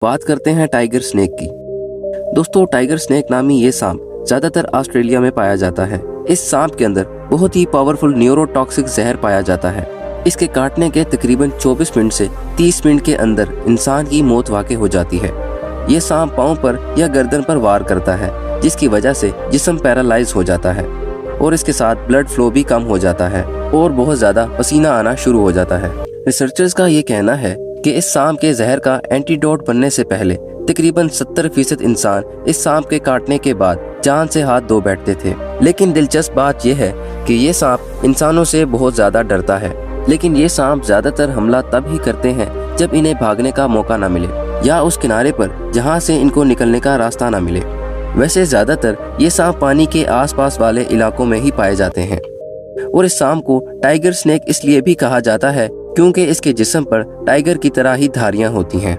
बात करते हैं टाइगर स्नेक की। दोस्तों, टाइगर स्नेक नामी ये सांप ज्यादातर ऑस्ट्रेलिया में पाया जाता है। इस सांप के अंदर बहुत ही पावरफुल न्यूरोटॉक्सिक जहर पाया जाता है। इसके काटने के तकरीबन 24 मिनट से 30 मिनट के अंदर इंसान की मौत वाक़ई हो जाती है। ये सांप पाँव पर या गर्दन पर वार करता है, जिसकी वजह से जिस्म पैरालाइज हो जाता है और इसके साथ ब्लड फ्लो भी कम हो जाता है और बहुत ज़्यादा पसीना आना शुरू हो जाता है। रिसर्चर्स का ये कहना है कि इस सांप के जहर का एंटीडोट बनने से पहले तकरीबन 70% इंसान इस सांप के काटने के बाद जान से हाथ धो बैठते थे। लेकिन दिलचस्प बात यह है कि ये सांप इंसानों से बहुत ज़्यादा डरता है। लेकिन ये सांप ज़्यादातर हमला तब ही करते हैं जब इन्हें भागने का मौका ना मिले या उस किनारे पर जहाँ से इनको निकलने का रास्ता ना मिले। वैसे ज़्यादातर ये सांप पानी के आसपास वाले इलाकों में ही पाए जाते हैं और इस सांप को टाइगर स्नेक इसलिए भी कहा जाता है क्योंकि इसके जिस्म पर टाइगर की तरह ही धारियां होती हैं।